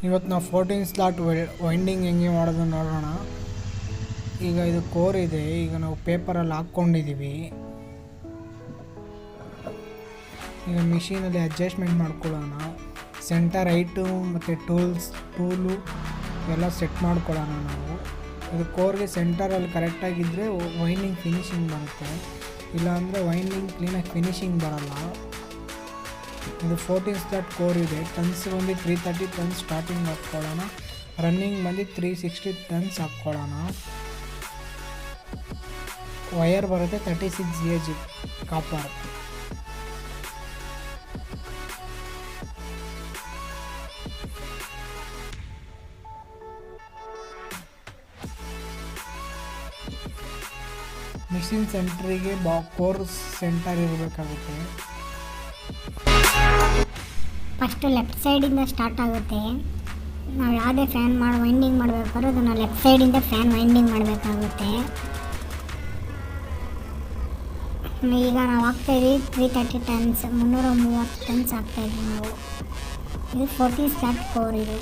ಇವತ್ತು ನಾವು 14 slot winding ಹೆಂಗೆ ಮಾಡೋದು ನೋಡೋಣ. ಈಗ ಇದು ಕೋರ್ ಇದೆ, ಈಗ ನಾವು ಪೇಪರಲ್ಲಿ ಹಾಕ್ಕೊಂಡಿದ್ದೀವಿ. ಈಗ ಮಿಷಿನಲ್ಲಿ ಅಡ್ಜಸ್ಟ್ಮೆಂಟ್ ಮಾಡ್ಕೊಳ್ಳೋಣ. ಸೆಂಟರ್ ಹೈಟು ಮತ್ತು ಟೂಲು ಎಲ್ಲ ಸೆಟ್ ಮಾಡ್ಕೊಳ್ಳೋಣ ನಾವು. ಇದು ಕೋರ್ಗೆ ಸೆಂಟರಲ್ಲಿ ಕರೆಕ್ಟಾಗಿದ್ದರೆ ವೈಂಡಿಂಗ್ ಫಿನಿಶಿಂಗ್ ಬರುತ್ತೆ, ಇಲ್ಲಾಂದರೆ ವೈಂಡಿಂಗ್ ಕ್ಲೀನಾಗಿ ಫಿನಿಶಿಂಗ್ ಬರಲ್ಲ. ಇದು 14 ಸ್ಲಾಟ್ ಕೋರ್ ಇದೆ. ಟನ್ಸ್ ಬಂದು 330 ಟನ್ಸ್ ಸ್ಟಾರ್ಟಿಂಗ್ ಹಾಕ್ಕೊಳ್ಳೋಣ. ರನ್ನಿಂಗ್ ಬಂದು 360 ಟನ್ಸ್ ಹಾಕ್ಕೊಳ್ಳೋಣ. ವಯರ್ ಬರುತ್ತೆ 36 ಗೇಜ್ ಕಾಪರ್. ಮಿಷಿನ್ ಸೆಂಟ್ರಿಗೆ ಕೋರ್ ಸೆಂಟರ್ ಇರಬೇಕಾಗುತ್ತೆ. ಫಸ್ಟು ಲೆಫ್ಟ್ ಸೈಡಿಂದ ಸ್ಟಾರ್ಟ್ ಆಗುತ್ತೆ. ನಾವು ಯಾವುದೇ ಫ್ಯಾನ್ ವೈಂಡಿಂಗ್ ಮಾಡಬೇಕಾದ್ರೂ ಅದನ್ನು ಲೆಫ್ಟ್ ಸೈಡಿಂದ ಫ್ಯಾನ್ ವೈಂಡಿಂಗ್ ಮಾಡಬೇಕಾಗುತ್ತೆ. ಈಗ ನಾವು ಹಾಕ್ತಾಯಿದ್ದೀವಿ 330 ಟನ್ಸ್, 330 ಟನ್ಸ್ ಹಾಕ್ತಾಯಿದ್ದೀವಿ ನಾವು. ಇದು 14 ಸ್ಲಾಟ್ ಕೋರ್ ಇದು.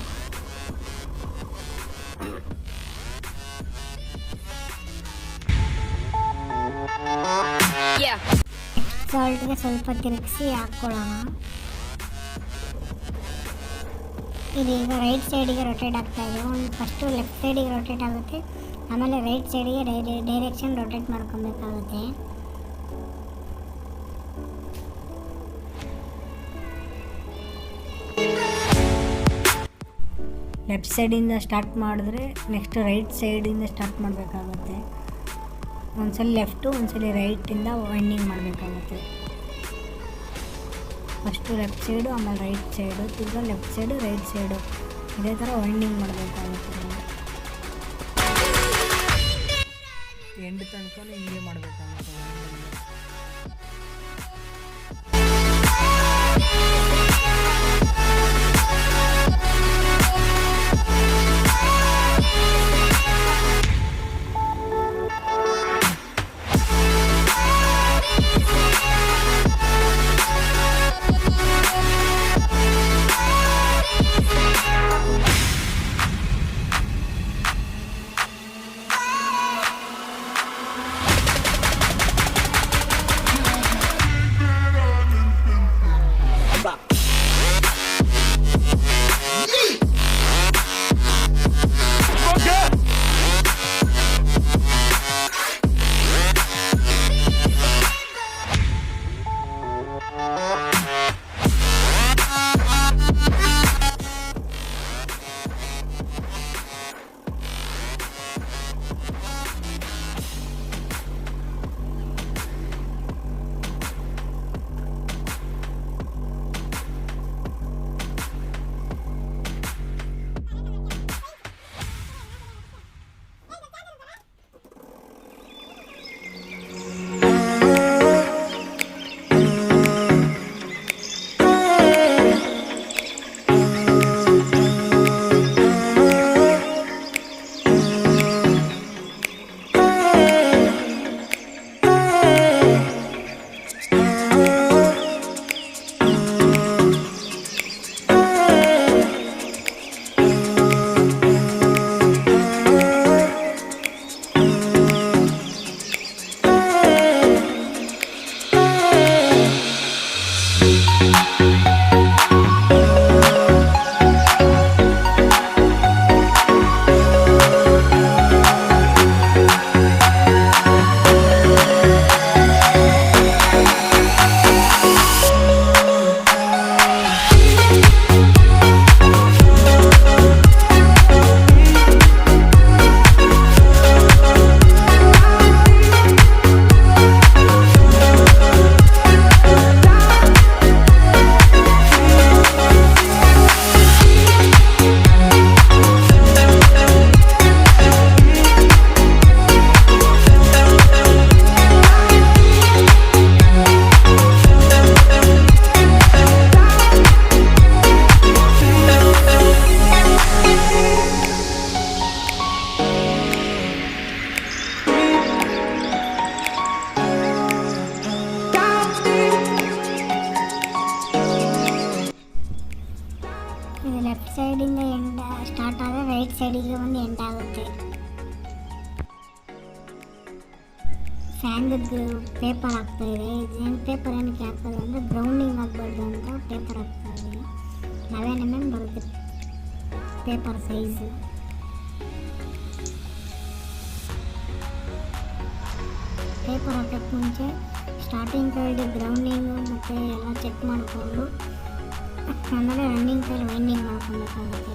ಸಾಲ್ಟ್ಗೆ ಸ್ವಲ್ಪ ತಿರುಗಿಸಿ ಹಾಕ್ಕೊಳ್ಳೋಣ. ಇದೀಗ ರೈಟ್ ಸೈಡಿಗೆ ರೊಟೇಟ್ ಆಗ್ತಾಯಿದೆ. ಫಸ್ಟು ಲೆಫ್ಟ್ ಸೈಡಿಗೆ ರೊಟೇಟ್ ಆಗುತ್ತೆ, ಆಮೇಲೆ ರೈಟ್ ಸೈಡಿಗೆ ಡೈರೆಕ್ಷನ್ ರೊಟೇಟ್ ಮಾಡ್ಕೊಬೇಕಾಗುತ್ತೆ. ಲೆಫ್ಟ್ ಸೈಡಿಂದ ಸ್ಟಾರ್ಟ್ ಮಾಡಿದ್ರೆ ನೆಕ್ಸ್ಟ್ ರೈಟ್ ಸೈಡಿಂದ ಸ್ಟಾರ್ಟ್ ಮಾಡಬೇಕಾಗುತ್ತೆ. ಒಂದ್ಸಲ ಲೆಫ್ಟು ಒಂದ್ಸಲ ರೈಟಿಂದ ವೈಂಡಿಂಗ್ ಮಾಡಬೇಕಾಗುತ್ತೆ. ಫಸ್ಟು ಲೆಫ್ಟ್ ಸೈಡು, ಆಮೇಲೆ ರೈಟ್ ಸೈಡು, ತಿರ್ಗಾ ಲೆಫ್ಟ್ ಸೈಡು ರೈಟ್ ಸೈಡು, ಇದೇ ಥರ ವೈಂಡಿಂಗ್ ಮಾಡಬೇಕಾಗುತ್ತೆ. ಎಂಡ್ ತನಕ ಹಿಂಗೆ ಮಾಡಬೇಕಾಗುತ್ತೆ ವೈಂಡಿಂಗ್. ಅಲ್ಲಿಗೆ ಒಂದು ಎಂಟಾಗುತ್ತೆ. ಫ್ಯಾನ್ದು ಪೇಪರ್ ಹಾಕ್ತಾಯಿದೆ. ಏನು ಪೇಪರ್ ಏನಕ್ಕೆ ಹಾಕ್ತಾರೆ ಅಂದರೆ ಗ್ರೌಂಡಿಂಗ್ ಆಗಬಾರ್ದು ಅಂತ ಪೇಪರ್ ಹಾಕ್ತಾಯಿದೆ. 11 mm ಬರುತ್ತೆ ಪೇಪರ್ ಸೈಜು. ಪೇಪರ್ ಹಾಕೋಕ್ಕೆ ಮುಂಚೆ ಸ್ಟಾರ್ಟಿಂಗ್ ಕೈಲಿ ಗ್ರೌಂಡಿಂಗು ಮತ್ತು ಎಲ್ಲ ಚೆಕ್ ಮಾಡಿಕೊಂಡು ಆಮೇಲೆ ರನ್ನಿಂಗ್ ಕೈಲಿ ವೈಂಡಿಂಗ್ ಮಾಡ್ಕೊಬೇಕಾಗುತ್ತೆ.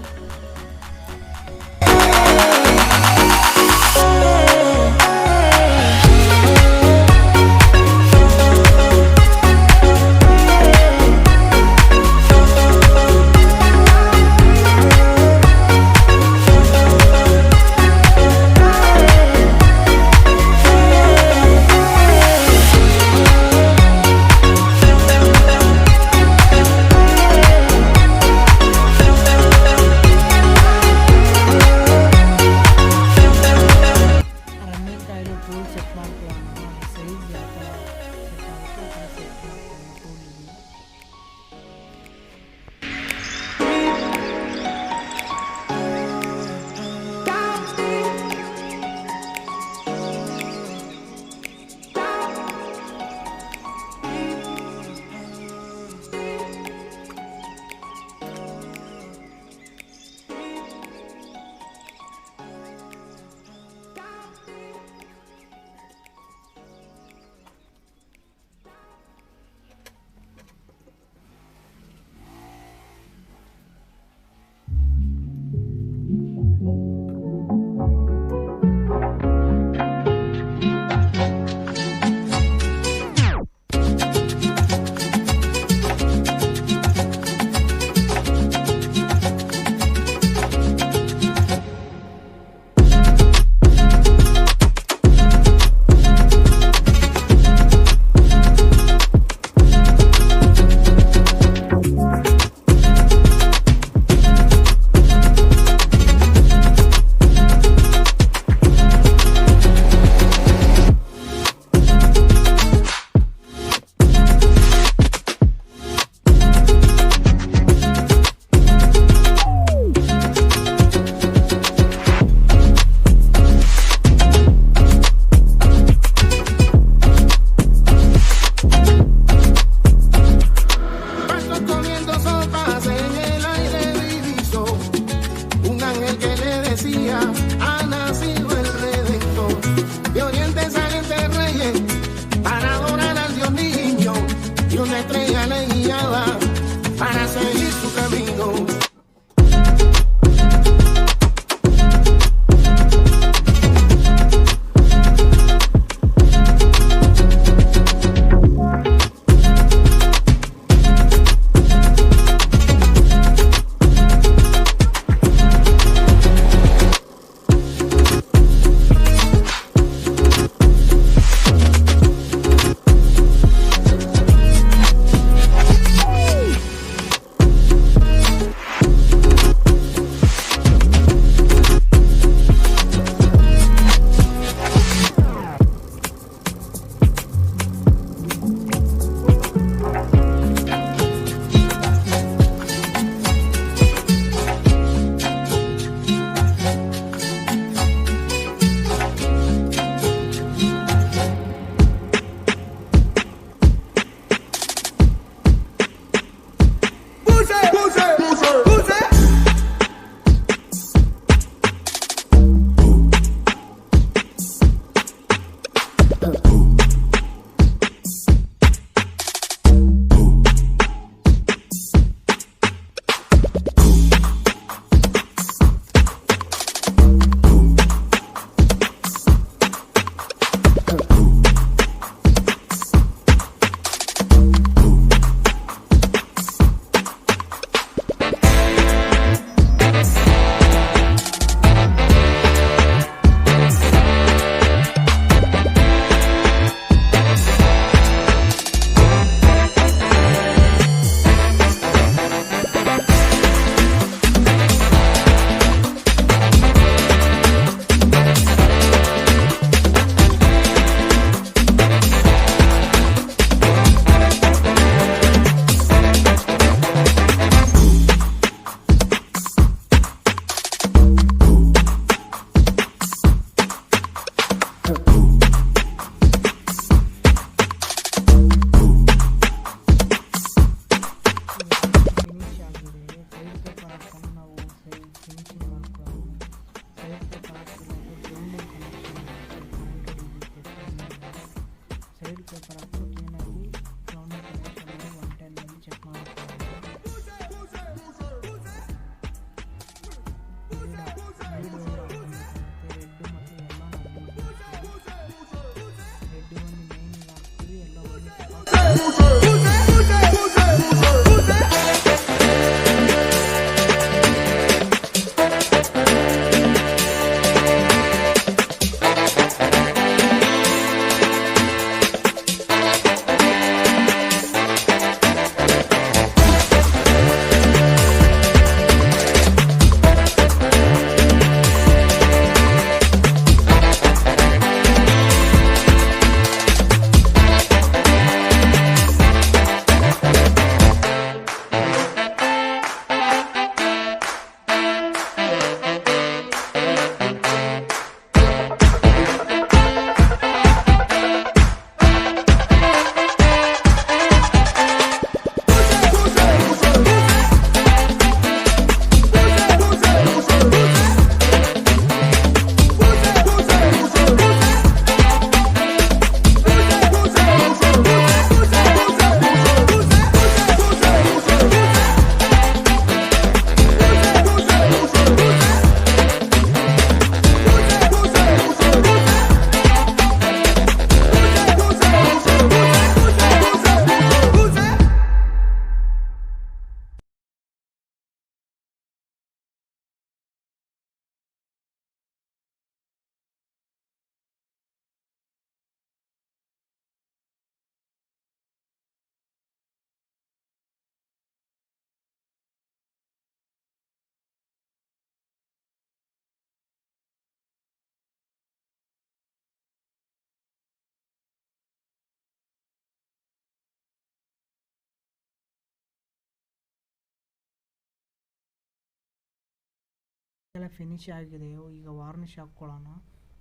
ಎಲ್ಲ ಫಿನಿಶ್ ಆಗಿದೆ. ಈಗ ವಾರ್ನಿಷ್ ಹಾಕ್ಕೊಳ್ಳೋಣ.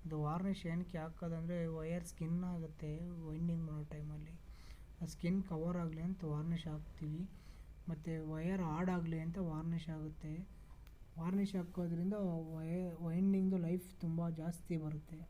ಇದು ವಾರ್ನಿಷ್ ಏನಕ್ಕೆ ಹಾಕೋದಂದರೆ ವಯರ್ ಸ್ಕಿನ್ ಆಗುತ್ತೆ ವೈಂಡಿಂಗ್ ಮಾಡೋ ಟೈಮಲ್ಲಿ. ಆ ಸ್ಕಿನ್ ಕವರ್ ಆಗಲಿ ಅಂತ ವಾರ್ನಿಷ್ ಹಾಕ್ತೀವಿ. ಮತ್ತು ವಯರ್ ಹಾರ್ಡಾಗಲಿ ಅಂತ ವಾರ್ನಿಷ್ ಆಗುತ್ತೆ. ವಾರ್ನಿಷ್ ಹಾಕೋದ್ರಿಂದ ವೈಂಡಿಂಗ್ದು ಲೈಫ್ ತುಂಬ ಜಾಸ್ತಿ ಬರುತ್ತೆ.